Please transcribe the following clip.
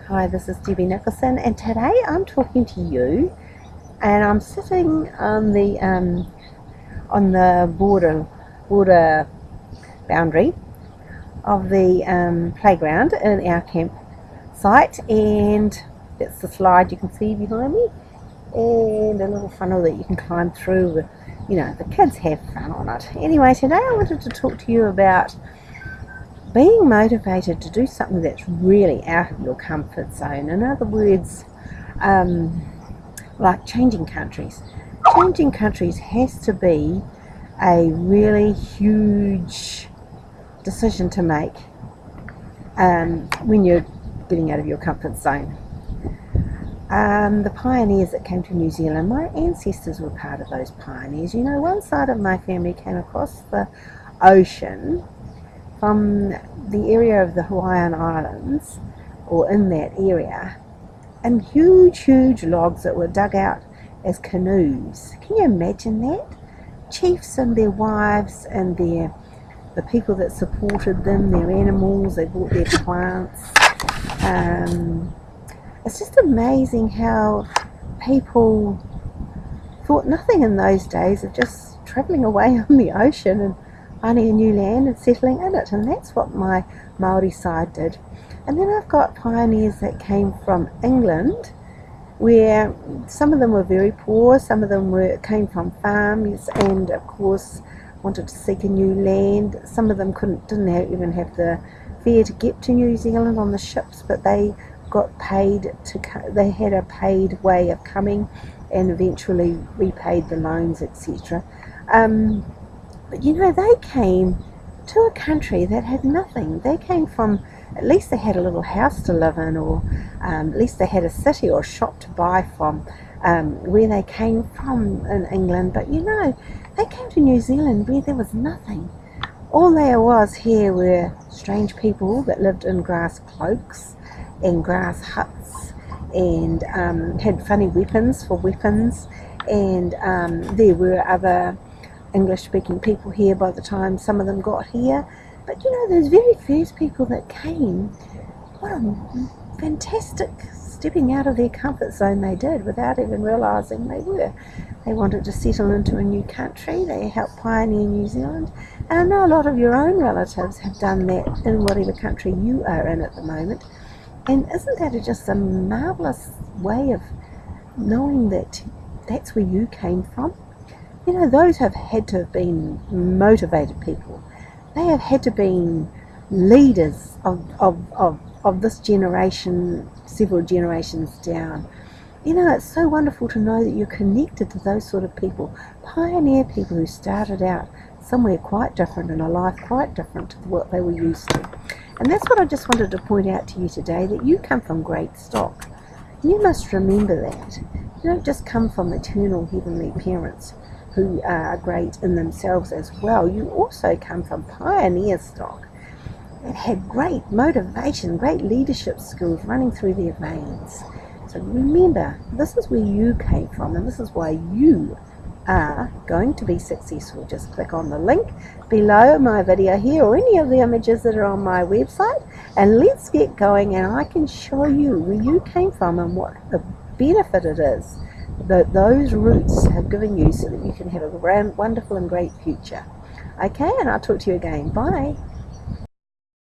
Hi, this is Debbie Nicholson, and today I'm talking to you, and I'm sitting on the border boundary of the playground in our campsite, and that's the slide you can see behind me, and a little funnel that you can climb through. The kids have fun on it. Anyway, today I wanted to talk to you about being motivated to do something that's really out of your comfort zone. In other words, like changing countries. Changing countries has to be a really huge decision to make when you're getting out of your comfort zone. The pioneers that came to New Zealand, my ancestors were part of those pioneers. One side of my family came across the ocean from the area of the Hawaiian Islands, or in that area, and huge logs that were dug out as canoes. Can you imagine that? Chiefs and their wives and the people that supported them, their animals, they brought their plants. It's just amazing how people thought nothing in those days of just travelling away on the ocean and finding a new land and settling in it, and that's what my Māori side did. And then I've got pioneers that came from England, where some of them were very poor, some of them came from farms, and of course wanted to seek a new land. Some of them didn't even have the fare to get to New Zealand on the ships, but they got paid they had a paid way of coming, and eventually repaid the loans, etc. But they came to a country that had nothing. They came from, at least they had a little house to live in, or at least they had a city or shop to buy from, where they came from in England. But they came to New Zealand where there was nothing. All there was here were strange people that lived in grass cloaks and grass huts, and had funny weapons, and there were other English-speaking people here by the time some of them got here. But those very first people that came, what a fantastic stepping out of their comfort zone they did without even realising they were. They wanted to settle into a new country. They helped pioneer New Zealand. And I know a lot of your own relatives have done that in whatever country you are in at the moment. And isn't that just a marvellous way of knowing that that's where you came from? Those have had to have been motivated people. They have had to been leaders of this generation, several generations down. It's so wonderful to know that you're connected to those sort of people, pioneer people who started out somewhere quite different, in a life quite different to what they were used to. And that's what I just wanted to point out to you today, that you come from great stock. You must remember that. You don't just come from eternal heavenly parents who are great in themselves as well. You also come from pioneer stock that had great motivation, great leadership skills running through their veins. So remember, this is where you came from, and this is why you are going to be successful. Just click on the link below my video here, or any of the images that are on my website, and let's get going, and I can show you where you came from and what the benefit it is that those roots have given you, so that you can have a wonderful and great future. Okay, and I'll talk to you again. Bye.